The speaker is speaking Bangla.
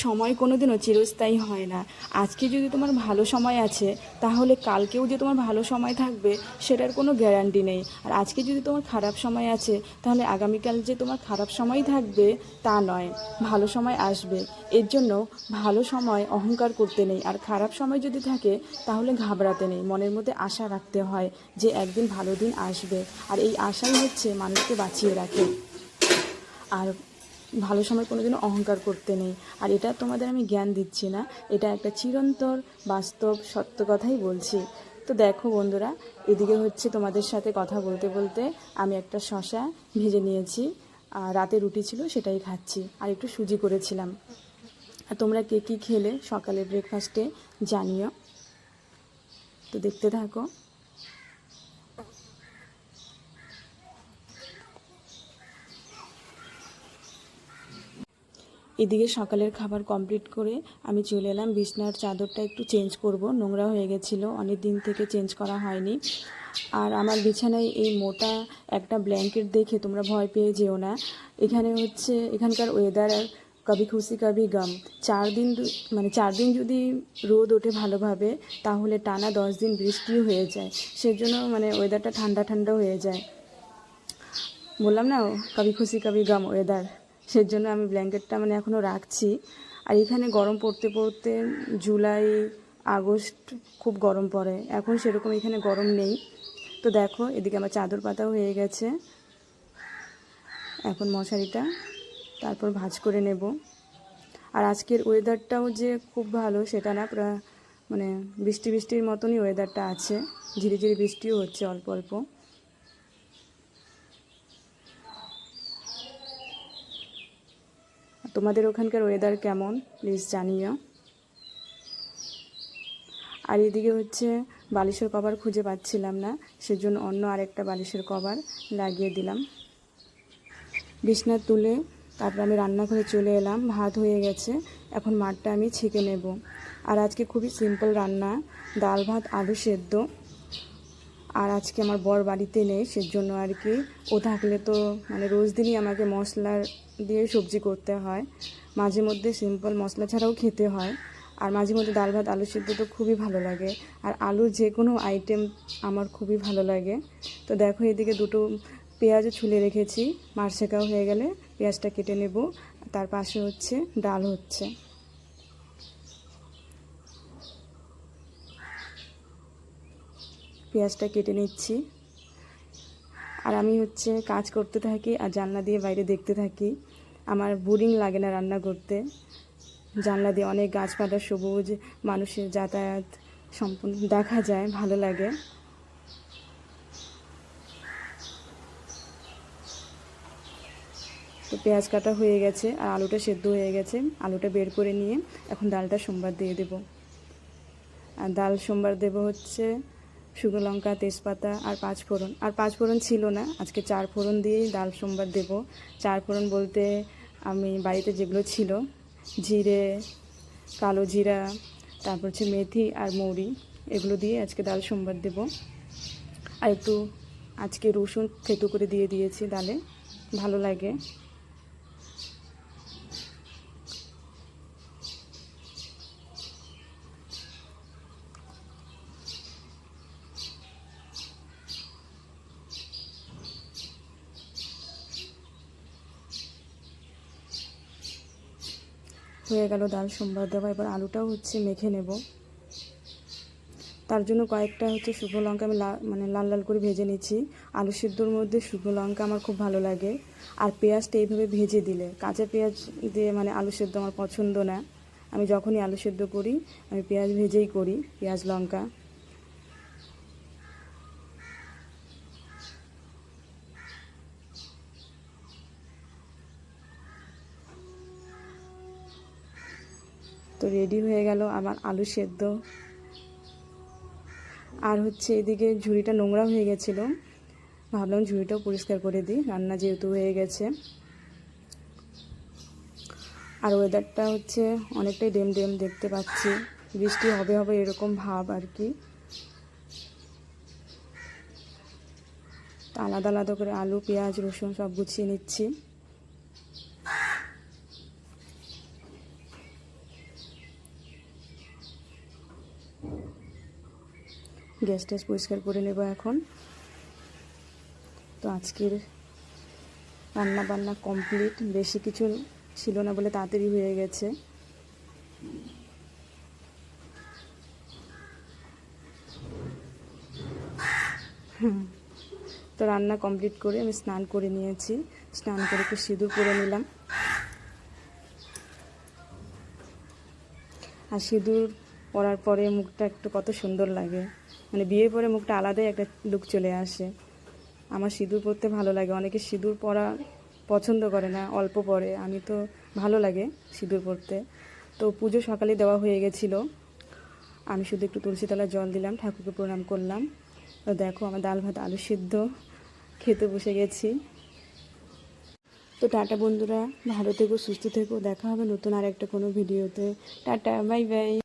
সময় কোনোদিনও চিরস্থায়ী হয় না। আজকে যদি তোমার ভালো সময় আছে, তাহলে কালকেও যে তোমার ভালো সময় থাকবে সেটার কোনো গ্যারান্টি নেই। আর আজকে যদি তোমার খারাপ সময় আছে, তাহলে আগামীকাল যে তোমার খারাপ সময়ই থাকবে তা নয়, ভালো সময় আসবে। এর জন্য ভালো সময় অহংকার করতে নেই, আর খারাপ সময় যদি থাকে তাহলে ঘাবড়াতে নেই। মনের মধ্যে আশা রাখতে হয় যে একদিন ভালো দিন আসবে, আর এই আশাই হচ্ছে মানুষকে বাঁচিয়ে রাখে। আর ভালো সময় কোনোদিনও অহংকার করতে নেই। আর এটা তোমাদের আমি জ্ঞান দিচ্ছি না, এটা একটা চিরন্তর বাস্তব সত্য কথাই বলছি। তো দেখো বন্ধুরা, এদিকে হচ্ছে তোমাদের সাথে কথা বলতে বলতে আমি একটা শশা ভেজে নিয়েছি, আর রাতে রুটি ছিল সেটাই খাচ্ছি, আর একটু সুজি করেছিলাম। আর তোমরা কে কী খেলে সকালে ব্রেকফাস্টে জানিও। তো দেখতে থাকো। এদিকে সকালের খাবার কমপ্লিট করে আমি চলে এলাম। বিছনার চাদরটা একটু চেঞ্জ করব, নোংরা হয়ে গেছিলো, অনেক দিন থেকে চেঞ্জ করা হয়নি। আর আমার বিছানায় এই মোটা একটা ব্ল্যাঙ্কেট দেখে তোমরা ভয় পেয়ে যেও না। এখানে হচ্ছে এখানকার ওয়েদার আর কবি খুশি কবি গম। 4 দিন মানে 4 দিন যদি রোদ ওঠে ভালোভাবে, তাহলে টানা 10 দিন বৃষ্টিও হয়ে যায়। সেজন্য মানে ওয়েদারটা ঠান্ডা ঠান্ডা হয়ে যায়। বললাম না, কবি খুশি কবি গম ওয়েদার। সেজন্য আমি ব্ল্যাঙ্কেটটা মানে এখনও রাখছি। আর এখানে গরম পড়তে পড়তে জুলাই আগস্ট খুব গরম পড়ে, এখন সেরকম এখানে গরম নেই। তো দেখো, এদিকে আমার চাদর পাতাও হয়ে গেছে। এখন মশারিটা তারপর ভাঁজ করে নেব। আর আজকের ওয়েদারটাও যে খুব ভালো সেটা না, মানে বৃষ্টি বৃষ্টির মতনই ওয়েদারটা আছে, ঝিরিঝিরি বৃষ্টিও হচ্ছে অল্প অল্প। তোমাদের ওখানকার ওয়েদার কেমন প্লিজ জানিও। আর এদিকে হচ্ছে বালিশের কভার খুঁজে পাচ্ছিলাম না, সেজন্য অন্য আরেকটা বালিশের কভার লাগিয়ে দিলাম। বিছনা তুলে তারপর আমি রান্নাঘরে চলে এলাম। ভাত হয়ে গেছে, এখন মাঠটা আমি ছেঁকে নেব। আর আজকে খুবই সিম্পল রান্না, ডাল ভাত আলু সেদ্ধ। আর আজকে আমার বর বাড়িতে নেই, সেজন্য আর কি। ও থাকলে তো মানে রোজ দিনই আমাকে মশলা দিয়ে সবজি করতে হয়, মাঝে মধ্যে সিম্পল মশলা ছাড়াও খেতে হয়। আর মাঝে মধ্যে ডাল ভাত আলু সিদ্ধ তো খুবই ভালো লাগে, আর আলুর যে কোনো আইটেম আমার খুবই ভালো লাগে। তো দেখো, এদিকে দুটো পেঁয়াজও ছুলে রেখেছি, মার শেখাও হয়ে গেলে পেঁয়াজটা কেটে নেব। তার পাশে হচ্ছে ডাল হচ্ছে। পেঁয়াজটা কেটে নিচ্ছি। আর আমি হচ্ছে কাজ করতে থাকি আর জানলা দিয়ে বাইরে দেখতে থাকি। আমার বোরিং লাগে না রান্না করতে। জানলা দিয়ে অনেক গাছপালা, সবুজ, মানুষের যাতায়াত সম্পূর্ণ দেখা যায়, ভালো লাগে। তো পেঁয়াজ কাটা হয়ে গেছে আর আলুটা সেদ্ধ হয়ে গেছে। আলুটা বের করে নিয়ে এখন ডালটা সোমবার দিয়ে দেব। আর ডাল সোমবার দেব হচ্ছে শুকনো লঙ্কা, তেজপাতা আর 5 ফোড়ন। আর 5 ফোড়ন ছিল না, আজকে 4 ফোড়ন দিয়েই ডাল সোমবার দেব। 4 ফোড়ন বলতে আমি বাড়িতে যেগুলো ছিল, জিরে, কালো জিরা, তারপর হচ্ছে মেথি আর মৌরি, এগুলো দিয়ে আজকে ডাল সোমবার দেব। আর একটু আজকে রসুন থেতো করে দিয়ে দিয়েছি ডালে, ভালো লাগে। হয়ে গেল ডাল সোমবার দেওয়া। এবার আলুটাও হচ্ছে মেখে নেব। তার জন্য কয়েকটা হচ্ছে শুকনো লঙ্কা আমি মানে লাল লাল করে ভেজে নিচ্ছি। আলু সিদ্ধর মধ্যে শুকনো লঙ্কা আমার খুব ভালো লাগে। আর পেঁয়াজটা এইভাবে ভেজে দিলে, কাঁচা পেঁয়াজ দিয়ে মানে আলু সিদ্ধ আমার পছন্দ না। আমি যখনই আলু সিদ্ধ করি আমি পেঁয়াজ ভেজেই করি, পেঁয়াজ লঙ্কা। তো রেডি হয়ে গেল আমার আলু সেদ্ধ। আর হচ্ছে এদিকে ঝুড়িটা নোংরা হয়ে গেছিলো, ভাবলাম ঝুড়িটাও পরিষ্কার করে দিই, রান্না যেহেতু হয়ে গেছে। আর ওয়েদারটা হচ্ছে অনেকটাই ডেম ডেম দেখতে পাচ্ছি, বৃষ্টি হবে হবে এরকম ভাব আর কি। তো আলাদা আলাদা করে আলু, পেঁয়াজ, রসুন সব গুছিয়ে নিচ্ছি। গ্যাস ট্যাস পরিষ্কার করে নেব এখন। তো আজকের রান্না বান্না কমপ্লিট, বেশি কিছু ছিল না বলে তাড়াতাড়ি হয়ে গেছে। তো রান্না কমপ্লিট করে আমি স্নান করে নিয়েছি, স্নান করে একটু সিঁদুর পরে নিলাম। আর সিঁদুর পরার পরে মুখটা একটু কত সুন্দর লাগে, মানে বিয়ে পরে মুখটা আলাদাই একটা লুক চলে আসে। আমার সিঁদুর পরতে ভালো লাগে, অনেকে সিঁদুর পরা পছন্দ করে না, অল্প পরে, আমি তো ভালো লাগে সিঁদুর পরতে। তো পুজো সকালে দেওয়া হয়ে গেছিলো, আমি শুধু একটু তুলসী তলায় জল দিলাম, ঠাকুরকে প্রণাম করলাম। তো দেখো আমার ডাল ভাত আলু সিদ্ধ খেতে বসে গেছি। তো টাটা বন্ধুরা, ভালো থেকো, সুস্থ থেকো, দেখা হবে নতুন আর একটা কোনো ভিডিওতে। Tata, bye bye.